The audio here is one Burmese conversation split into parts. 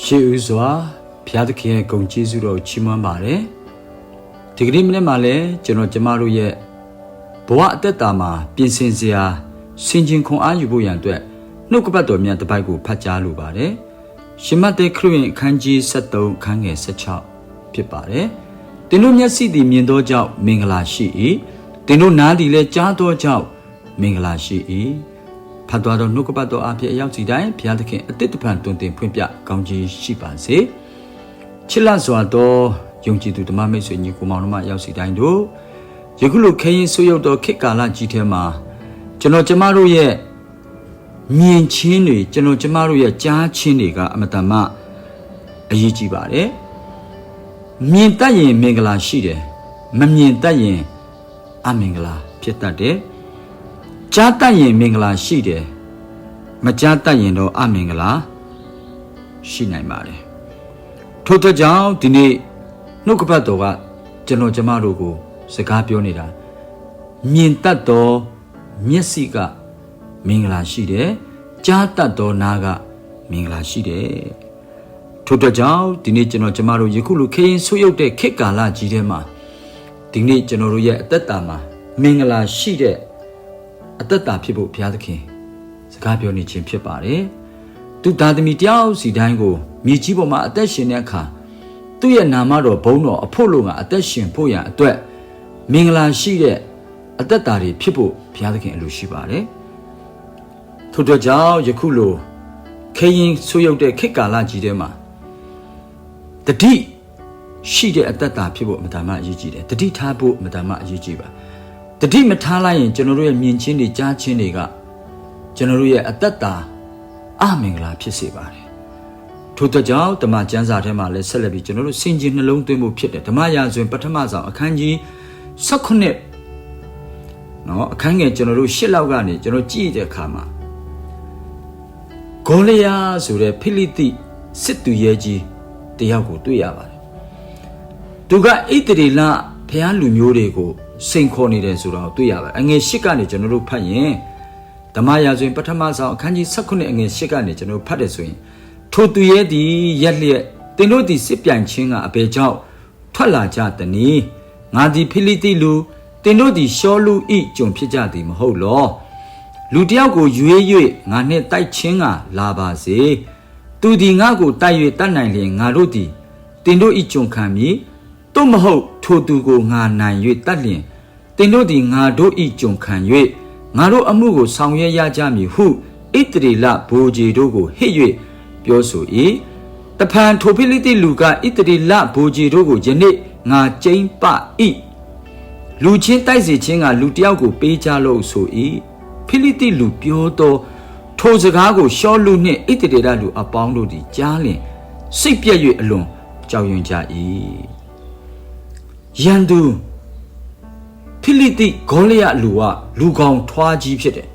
ရှေးဥစွာဘုရားသခင်ရဲ့ဂုဏ်ကျေးဇူးတော်ချီးမွမ်းပါတယ်ဒီကနေ့မနေ့မှလည်းကျွန်တော်ကျမတို့ရဲ့ဘဝအသက်တာမှာပြင်ဆင်စရာဆင်ခြင်ခွန်အားယူဖို့ရန်အတွက်နှုတ်ကပတ်တော်များတစ်ပိုက်ကိုဖတ်ကြားလိုပါတယ်ရှင်မဿဲခရစ်ယာန်အခန်းကြီး73အခန်းငယ်16ဖြစ်ပါတယ်သင်တို့မျက်စိသည်မြင်သောကြောင့်မင်္ဂလာရှိ၏သင်တို့နားသည်လည်းကြားသောကြောင့်မင်္ဂလာရှိ၏ဖတ်သွားသောနှုတ်ကပတ်တော်အဖြစ်အရောက်စီတိုင်းဘုရားသခင်အသစ်တစ်ဖန်တွင်တင်ဖွင့်ပြကောင်းကြီးရှိပါစေချစ်လစွာသောယုံကြည်သူဓမ္မမိတ်ဆွေညီကိုမောင်တို့မှရောက်စီတိုင်းတို့ယခုလိုခရင်ဆွေးရောက်သောခေတ်ကာလကြီးထဲမှာကျွန်တော်ကျမတို့ရဲ့မြင်ချင်းတွေကျွန်တော်ကျမတို့ရဲ့ကြားချင်းတွေကအမတန်မှအရေးကြီးပါတယ်မြင်တတ်ရင်မင်္ဂလာရှိတယ်မမြင်တတ်ရင်အမင်္ဂလာဖြစ်တတ်တယ်ကြားတတ်ရင်မင်္ဂလာရှိတယ်မကြားတတ်ရင်တော့အမင်္ဂလာရှိနိုင်ပါတယ်ထို့ကြောင့်ဒီနေ့နှုတ်ကပတ်တော်ကကျွန်တော်ကျမတို့ကိုစကားပြောနေတာမြင်တတ်သောမျက်စိကမင်္ဂလာရှိတယ်ကြားတတ်သောနားကမင်္ဂလာရှိတယ်ထို့ကြောင့်ဒီနေ့ကျွန်တော်ကျမတို့ယခုလိုခရင်ဆွေးရုပ်တဲ့ခေတ်ကာလကြီးထဲမှာဒီနေ့ကျွန်တော်တို့ရဲ့အသက်တာမှာမင်္ဂလာရှိတဲ့အသက်တာဖြစ်ဖို့ဘုရားသခင်စကားပြောနေခြင်းဖြစ်ပါတယ်သူသားသမီးတယောက်စီတိုင်းကိုမြေကြီးပေါ်မှာအသက်ရှင်တဲ့အခါသူ့ရဲ့နာမတော်ဘုန်းတော်အဖို့လို့ကအသက်ရှင်ဖို့ရန်အတွက်မင်္ဂလာရှိတဲ့အသက်တာတွေဖြစ်ဖို့ဘုရားသခင်အလိုရှိပါတယ်ထို့အတွက်ကြောင့်ယခုလိုခရင်ဆွေးရုပ်တဲ့ခေတ်ကာလကြီးထဲမှာတတိရှိတဲ့အသက်တာဖြစ်ဖို့အမှန်တမ်းအရေးကြီးတယ်တတိထားဖို့အမှန်တမ်းအရေးကြီးပါတတိမထားလိုက်ရင်ကျွန်တော်တို့ရဲ့မြင်ချင်းတွေကြားချင်းတွေကကျွန်တော်တို့ရဲ့အသက်တာအမင်္ဂလာဖြစ်စေပါတယ်ထို့အတွက်ကြောင့်ဓမ္မကျမ်းစာထဲမှာလည်းဆက်လက်ပြီးကျွန်တော်တို့စင်ကြင်နှလုံးသွင်းဖို့ဖြစ်တယ်ဓမ္မရာဇဝင်ပထမဆုံးအခန်းကြီး19နော်အခန်းငယ်ကျွန်တော်တို့8လောက်ကနေကျွန်တော်ကြည့်တဲ့အခါမှာဂေါလိယဆိုတဲ့ဖိလိတိစစ်သူရဲကြီးတယောက်ကိုတွေ့ရပါတယ်သူကဣသရေလဘုရားလူမျိုးတွေကိုစိန်ခေါ်နေတယ်ဆိုတော့တွေ့ရပါတယ်အငယ်8ကနေကျွန်တော်တို့ဖတ်ရင်ဓမ္မရာဇဝင်ပထမဆုံးအခန်းကြီး19အငယ်8ကနေကျွန်တော်ဖတ်တယ်ဆိုရင်ထိုသူရဲသည်ရက်လျက်သင်တို့သည်စစ်ပြိုင်ခြင်းကအဘယ်ကြောင့်ထွက်လာကြသနည်းငါသည်ဖိလိတိလူသင်တို့သည်ရှောလူဤကျွန်ဖြစ်ကြသည်မဟုတ်လောလူတယောက်ကိုရွေး၍ငါနှင့်တိုက်ခြင်းကလာပါစေသူသည်ငါကိုတိုက်၍တတ်နိုင်လျင်ငါတို့သည်သင်တို့ဤကျွန်ခံမည်သို့မဟုတ်ထိုသူကိုငါနိုင်၍တတ်လျင်သင်တို့သည်ငါတို့ဤကျွန်ခံ၍ငါတို့အမှုကိုဆောင်ရွက်ရကြမည်ဟုဣသရေလဗိုလ်ခြေတို့ကိုဟစ်၍ပြောဆို၏တဖန်ထိုဖိလိတိလူကဣသရေလဗိုလ်ခြေတို့ကိုယနေ့ငါကျိန်းပ၏လူချင်းတိုက်စီချင်းကလူတယောက်ကိုပေးကြလို့ဆို၏ဖိလိတိလူပြောသောထိုစကားကိုရှောလူနှင့်ဣသရေလလူအပေါင်းတို့သည်ကြားလျင်စိတ်ပြည့်၍အလွန်ကြောက်ရွံ့ကြ၏ယန်သူဖိလိတိဂေါလိယလူကလူကောင်ထွားကြီးဖြစ်တယ်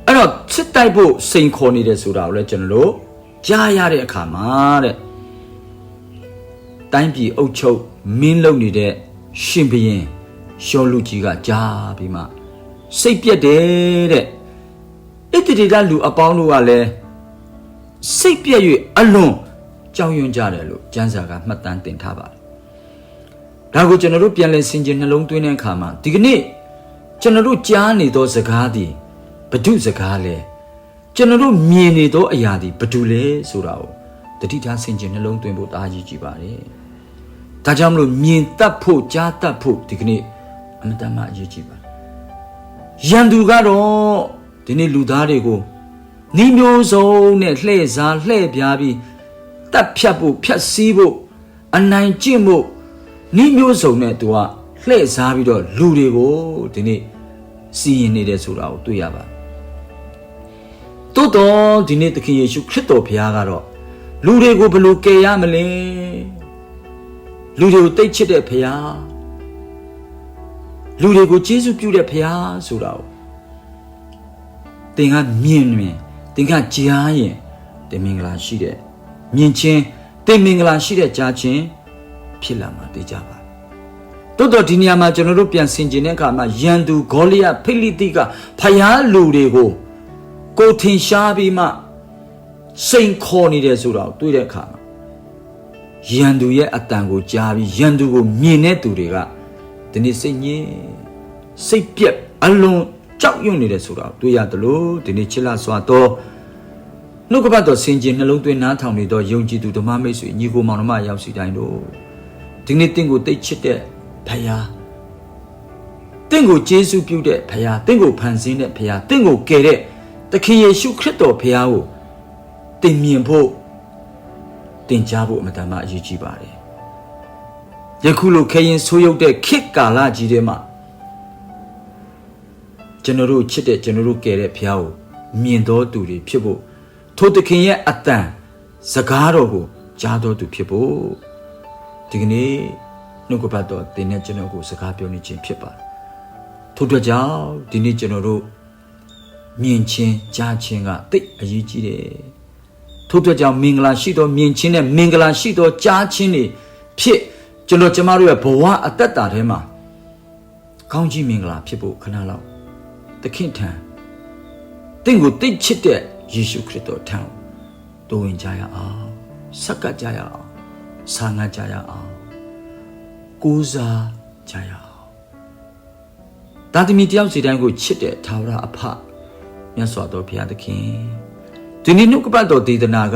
အဲ့တော့စစ်တိုက်ဖို့စိန်ခေါ်နေတယ်ဆိုတာကိုလည်းကျွန်တော်တို့ကြားရတဲ့အခါမှာတဲ့တိုင်းပြည်အုပ်ချုပ်မင်းလုပ်နေတဲ့ရှင်ဘုရင်ရှောလူကြီးကကြားပြီးမှစိတ်ပြက်တယ်တဲ့ဣသရေလလူအပေါင်းတို့ကလည်းစိတ်ပြက်၍အလွန်ကြောက်ရွံ့ကြတယ်လို့ကျမ်းစာကမှတ်တမ်းတင်ထားပါတယ်ဒါကိုကျွန်တော်တို့ပြန်လည်ဆင်ခြင်နှလုံးသွင်းတဲ့အခါမှာဒီကနေ့ကျွန်တော်တို့ကြားနေသောစကားသည်ဘဒုစကားလဲကျွန်တော်တို့မြင်နေသောအရာသည်ဘဒုလဲဆိုတာကိုတတိထားဆင်ခြင်နှလုံးသွင်းဖို့အားကြီးကြပါတယ်ဒါကြောင့်မလို့မြင်တတ်ဖို့ကြားတတ်ဖို့ဒီကနေ့အမှန်တမ်းအရေးကြီးပါတယ်ရန်သူကတော့ဒီနေ့လူသားတွေကိုနှီးမျိုးစုံနဲ့လှည့်စားလှည့်ပြားပြီးတပ်ဖြတ်ဖို့ဖြတ်စည်းဖို့အနိုင်ကျင့်ဖို့နှီးမျိုးစုံနဲ့သူကလှည့်စားပြီးတော့လူတွေကိုဒီနေ့စီရင်နေတယ်ဆိုတာကိုတွေ့ရပါတယ်တိုးတော့ဒီနေ့သခင်ယေရှုခရစ်တော်ဘုရားကတော့လူတွေကိုဘယ်လိုကယ်ရမလဲလူတွေကိုတိတ်ချစ်တဲ့ဘုရားလူတွေကိုကျေးဇူးပြုတဲ့ဘုရားဆိုတာကိုသင်ကမြင်ရင်သင်ကကြားရင်သင်မင်္ဂလာရှိတဲ့မြင်ချင်းသင်မင်္ဂလာရှိတဲ့ကြားချင်းဖြစ်လာမှာသိကြပါတိုးတော့ဒီနေရာမှာကျွန်တော်တို့ပြန်ဆင်ခြင်တဲ့အခါမှာယန်သူဂေါလိယဖိလိတိကဘုရားလူတွေကိုကိုထင်ရှားပြီးမှ စိန်ခေါ်နေတဲ့ဆိုတော့တွေ့တဲ့အခါမှာရန်သူရဲ့အတန်ကိုကြားပြီးရန်သူကိုမြင်တဲ့သူတွေကဒီနေ့စိတ်ညစ်စိတ်ပြက်အလွန်ကြောက်ရွံ့နေတဲ့ဆိုတော့တွေ့ရတယ်လို့ဒီနေ့ချစ်လာစွာတော့နှုတ်ကပတ်တော်ဆင်ခြင်နှလုံးသွင်းနားထောင်နေတော့ယုံကြည်သူဓမ္မမိတ်ဆွေညီကိုမောင်နှမရောက်စီတိုင်းတို့ဒီနေ့တင့်ကိုတိတ်ချစ်တဲ့ဖယားတင့်ကိုကျေးဇူးပြုတဲ့ဖယားတင့်ကိုဖန်ဆင်းတဲ့ဖယားတင့်ကိုကယ်တဲ့သခင်ယေရှုခရစ်တော်ဖယားကိုတင်မြင်ဖို့တင်ကြားဖို့အမှန်တမ်းအရေးကြီးပါတယ်ယခုလိုခရင်ဆိုးရုပ်တဲ့ခေတ်ကာလကြီးထဲမှာကျွန်တော်တို့ချစ်တဲ့ကျွန်တော်တို့ကယ်တဲ့ဖယားကိုမြင်တော်သူတွေဖြစ်ဖို့ထိုသခင်ရဲ့အတန်စကားတော်ကိုကြားတော်သူဖြစ်ဖို့ဒီကနေ့နှုတ်ကပတ်တော်တင်တဲ့ကျွန်တော်ကိုစကားပြောနေခြင်းဖြစ်ပါတယ်ထို့အတွက်ကြောင့်ဒီနေ့ကျွန်တော်တို့မြင်ချင်းကြားချင်းကတိတ်အရေးကြီးတယ်ထို့အတွက်ကြောင့်မင်္ဂလာရှိသောမြင်ချင်းနဲ့မင်္ဂလာရှိသောကြားချင်းတွေဖြစ်ကျွန်တော်ကျမတို့ရဲ့ဘဝအသက်တာထဲမှာကောင်းကြီးမင်္ဂလာဖြစ်ဖို့ခဏလောက်သခင်ထံတင့်ကိုတိတ်ချစ်တဲ့ယေရှုခရစ်တော်ထံတိုးဝင်ကြရအောင်ဆက်ကပ်ကြရအောင်ဆာငတ်ကြရအောင်ကိုးစားကြရအောင်တာသမီတယောက်စီတိုင်းကိုချစ်တဲ့ထာဝရအဖမြတ်စွာဘုရားသခင်ဒီနေ့နှုတ်ကပတ်တော်ဒေသနာက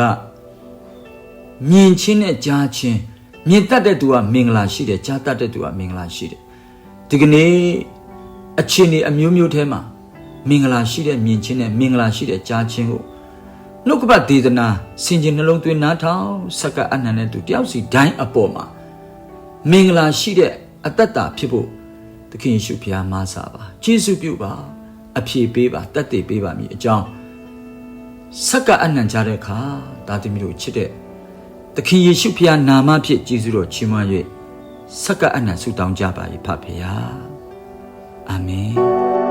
မြင်ချင်းနဲ့ကြားချင်းမြင်တတ်တဲ့သူကမင်္ဂလာရှိတယ်ကြားတတ်တဲ့သူကမင်္ဂလာရှိတယ်ဒီကနေ့အချင်းတွေအမျိုးမျိုးထဲမှာမင်္ဂလာရှိတဲ့မြင်ချင်းနဲ့မင်္ဂလာရှိတဲ့ကြားချင်းကိုနှုတ်ကပတ်ဒေသနာဆင်ခြင်နှလုံးသွင်းနားထောင်စက္ကအနန္တနဲ့သူတယောက်စီတိုင်းအပေါ်မှာမင်္ဂလာရှိတဲ့အတ္တတာဖြစ်ဖို့သခင်ယေရှုဖျားမဆာပါကျေးဇူးပြုပါအဖြေပေးပါတတ်သိပေးပါမည်အကြောင်းစက္ကအနန္တကြတဲ့အခါဒါသမီးတို့ချစ်တဲ့သခင်ယေရှုဖျားနာမဖြင့်ကျေးဇူးတော်ချီးမွမ်း၍စက္ကအနန္တဆုတောင်းကြပါ၏ဖဖျားအာမင်